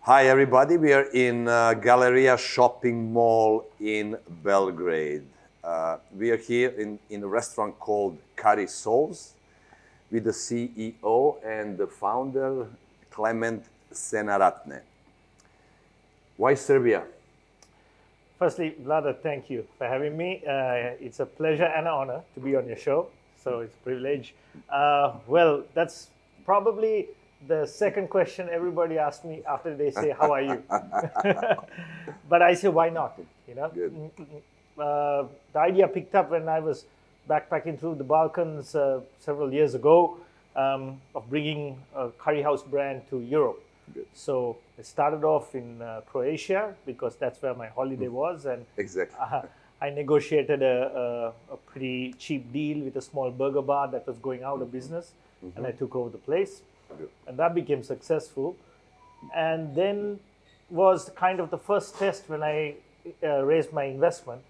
Hi everybody, we are in Galleria shopping mall in Belgrade. We are here in a restaurant called Curry Souls with the CEO and the founder, Clement Senaratne. Why Serbia? Firstly, Vlada, thank you for having me. It's a pleasure and an honor to be on your show, so it's a privilege. Well, that's probably the second question everybody asks me after they say, how are you? But I say, why not? You know, Good. The idea picked up when I was backpacking through the Balkans several years ago of bringing a curry house brand to Europe. Good. So I started off in Croatia because that's where my holiday was, and Exactly. I negotiated a pretty cheap deal with a small burger bar that was going out of business, and I took over the place. Good. And that became successful. And then was kind of the first test when I raised my investment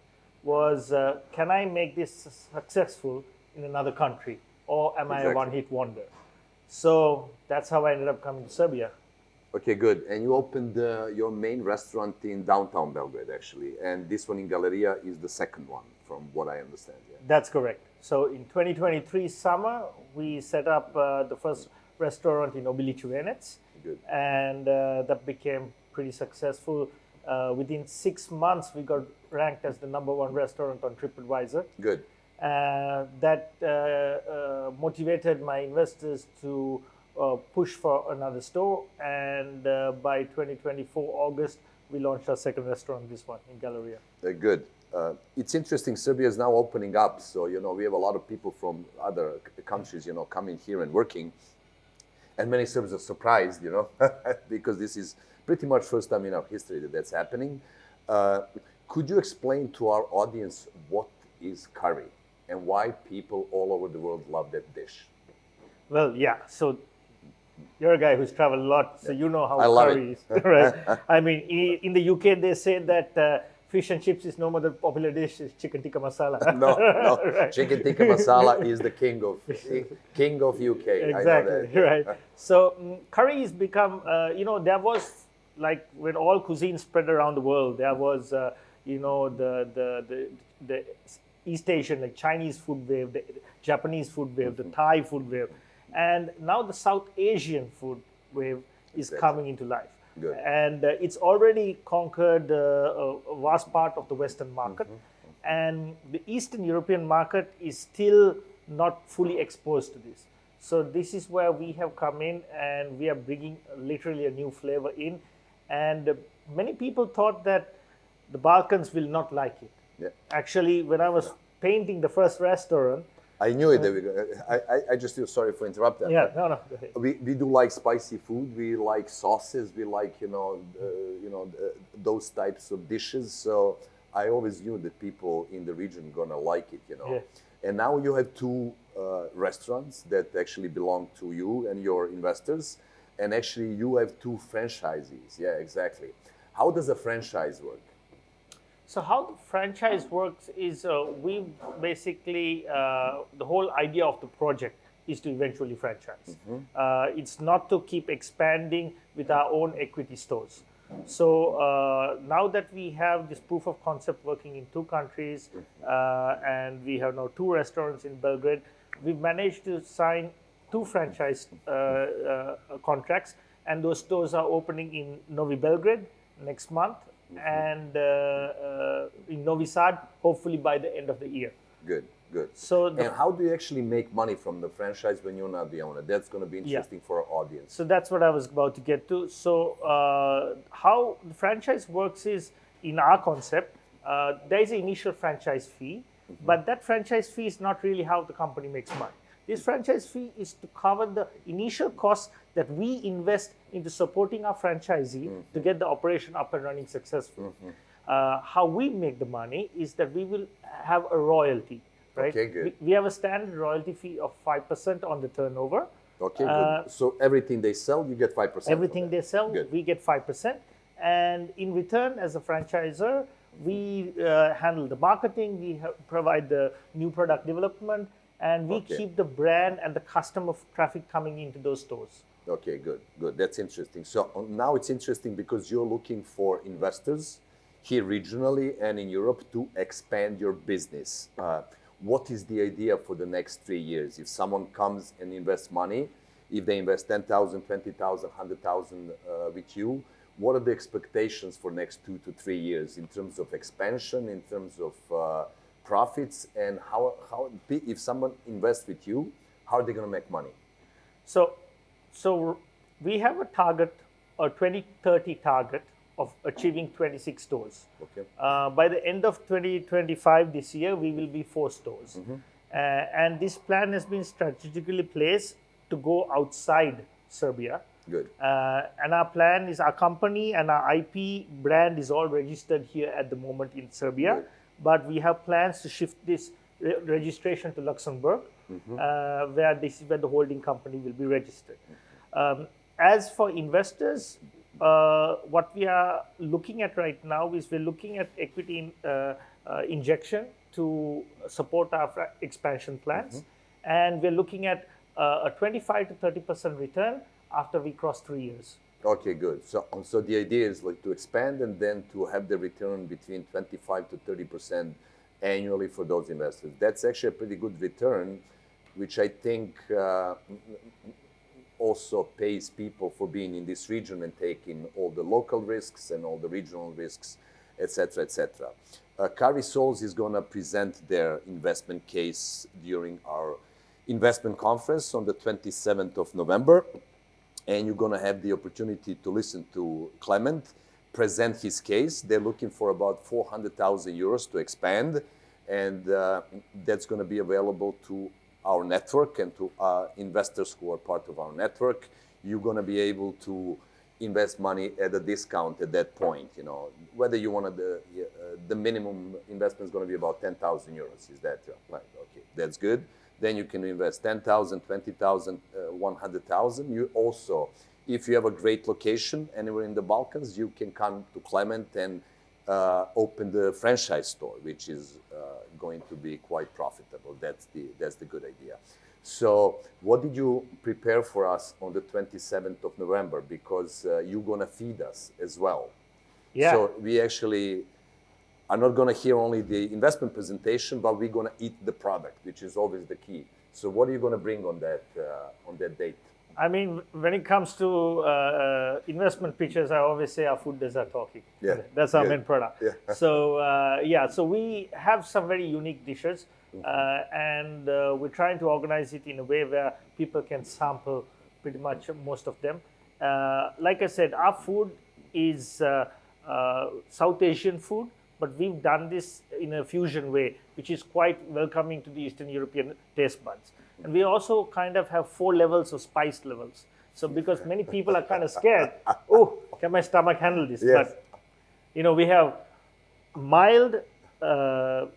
was, can I make this successful in another country? Or am I a one-hit wonder? So that's how I ended up coming to Serbia. Okay, good. And you opened your main restaurant in downtown Belgrade, actually. And this one in Galleria is the second one, from what I understand. Yeah. That's correct. So in 2023 summer, we set up the first restaurant in Obilić, Good. and that became pretty successful. Within 6 months, we got ranked as the #1 restaurant on TripAdvisor. Good. That motivated my investors to push for another store, and by 2024 August, we launched our second restaurant, this one in Galleria. Good. It's interesting, Serbia is now opening up, so, we have a lot of people from other countries, coming here and working. And many Serbs are surprised, because this is pretty much first time in our history that that's happening. Could you explain to our audience what is curry and why people all over the world love that dish? Well, yeah. So you're a guy who's traveled a lot, so you know how curry is. Right? I mean, in the UK, they say that fish and chips is no more the popular dish, is chicken tikka masala. No. Right. Chicken tikka masala is the king of UK. Exactly, I know that. right. So curry has become, there was, like when all cuisines spread around the world, there was, the East Asian, like Chinese food wave, the Japanese food wave, the Thai food wave. And now the South Asian food wave is coming into life. Good. And it's already conquered a vast part of the Western market. And the Eastern European market is still not fully exposed to this. So this is where we have come in, and we are bringing literally a new flavor in. And many people thought that the Balkans will not like it. Yeah. Actually, when I was painting the first restaurant, I knew it. I just feel sorry for interrupting. yeah, no. We do like spicy food. We like sauces. We like those types of dishes. So I always knew that people in the region gonna like it. Yeah. And now you have two restaurants that actually belong to you and your investors, and actually you have two franchisees. Yeah, exactly. How does a franchise work? So how the franchise works is we basically, the whole idea of the project is to eventually franchise. It's not to keep expanding with our own equity stores. So now that we have this proof of concept working in 2 countries, and we have now 2 restaurants in Belgrade, we've managed to sign 2 franchise contracts, and those stores are opening in Novi Belgrade next month, and in Novi Sad, hopefully by the end of the year. Good. So and how do you actually make money from the franchise when you're not the owner? That's going to be interesting for our audience. So that's what I was about to get to. So how the franchise works is, in our concept, there is an initial franchise fee, but that franchise fee is not really how the company makes money. This franchise fee is to cover the initial costs that we invest into supporting our franchisee to get the operation up and running successfully. How we make the money is that we will have a royalty, right? Okay, good. We have a standard royalty fee of 5% on the turnover. Okay, good. So everything they sell, you get 5%. Everything they sell, Good. we get 5%. And in return, as a franchisor, we handle the marketing, we provide the new product development, and we keep the brand and the customer traffic coming into those stores. Okay, good, good. That's interesting. So now it's interesting because you're looking for investors here regionally and in Europe to expand your business. What is the idea for the next 3 years? If someone comes and invests money, if they invest 10,000, 20,000, 100,000 with you, what are the expectations for next 2 to 3 years in terms of expansion, in terms of profits, and how if someone invests with you, how are they going to make money? So we have a target, a 2030 target of achieving 26 stores. Okay. By the end of 2025 this year, we will be 4 stores. And this plan has been strategically placed to go outside Serbia. Good. And our plan is, our company and our IP brand is all registered here at the moment in Serbia. Good. But we have plans to shift this registration to Luxembourg, where the holding company will be registered. As for investors, what we are looking at right now is we're looking at equity injection to support our expansion plans. And we're looking at a 25 to 30% return after we cross 3 years. Okay, good. So the idea is like to expand and then to have the return between 25 to 30% annually for those investors. That's actually a pretty good return, which I think also pays people for being in this region and taking all the local risks and all the regional risks, etc., etc. Carisols is going to present their investment case during our investment conference on the 27th of November. And you're going to have the opportunity to listen to Clement present his case. They're looking for about 400,000 euros to expand. And that's going to be available to our network and to investors who are part of our network. You're going to be able to invest money at a discount at that point. You know, whether you want the minimum investment is going to be about 10,000 euros. Is that right? Okay, that's good. Then you can invest 10,000, 20,000, 100,000. You also, if you have a great location anywhere in the Balkans, you can come to Clement and open the franchise store, which is going to be quite profitable. That's the good idea. So what did you prepare for us on the 27th of November? Because you're going to feed us as well. Yeah. So we actually are not going to hear only the investment presentation, but we're going to eat the product, which is always the key. So what are you going to bring on that date? I mean, when it comes to investment pitches, I always say our food does our talking. Yeah. That's our main product. Yeah. So, so we have some very unique dishes, and we're trying to organize it in a way where people can sample pretty much most of them. Like I said, our food is South Asian food, but we've done this in a fusion way, which is quite welcoming to the Eastern European taste buds. And we also kind of have 4 levels of spice levels. So because many people are kind of scared, oh, can my stomach handle this? Yes. But, you know, we have mild,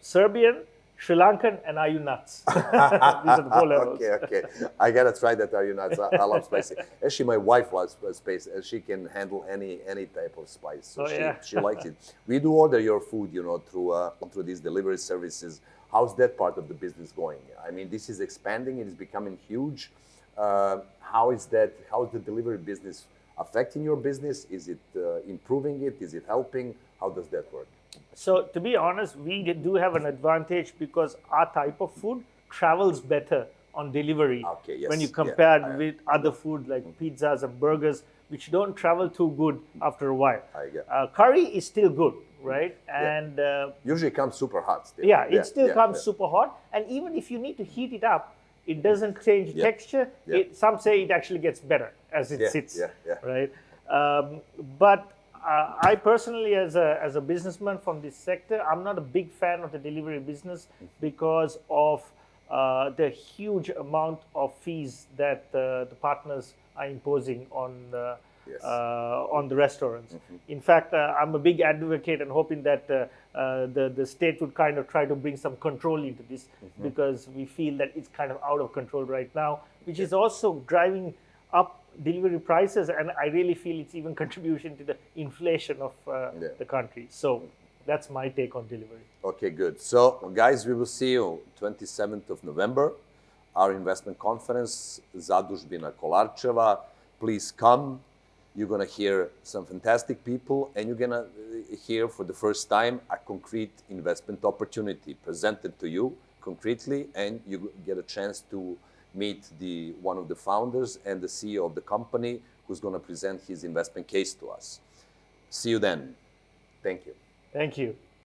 Serbian, Sri Lankan, and Are You Nuts? These are the 4 levels. Okay. I got to try that Are You Nuts. I love spicy. Actually, my wife loves spicy. She can handle any type of spice. So she likes it. We do order your food, you know, through these delivery services. How's that part of the business going? I mean, this is expanding. It is becoming huge. How is the delivery business affecting your business? Is it improving it? Is it helping? How does that work? So to be honest, we do have an advantage because our type of food travels better on delivery when you compare with other food like pizzas and burgers, which don't travel too good after a while. Curry is still good, right? And usually comes super hot still. It still comes super hot. And even if you need to heat it up, it doesn't change texture. Some say it actually gets better as it sits, right? But I personally, as a businessman from this sector, I'm not a big fan of the delivery business because of the huge amount of fees that the partners are imposing on the restaurants. In fact, I'm a big advocate and hoping that the state would kind of try to bring some control into this because we feel that it's kind of out of control right now, which is also driving up delivery prices, and I really feel it's even contribution to the inflation of the country. So that's my take on delivery. Okay, good. So guys, we will see you 27th of November, our investment conference, Zadužbina Kolarčeva. Please come. You're going to hear some fantastic people, and you're going to hear for the first time a concrete investment opportunity presented to you concretely, and you get a chance to meet one of the founders and the CEO of the company who's going to present his investment case to us. See you then. Thank you. Thank you.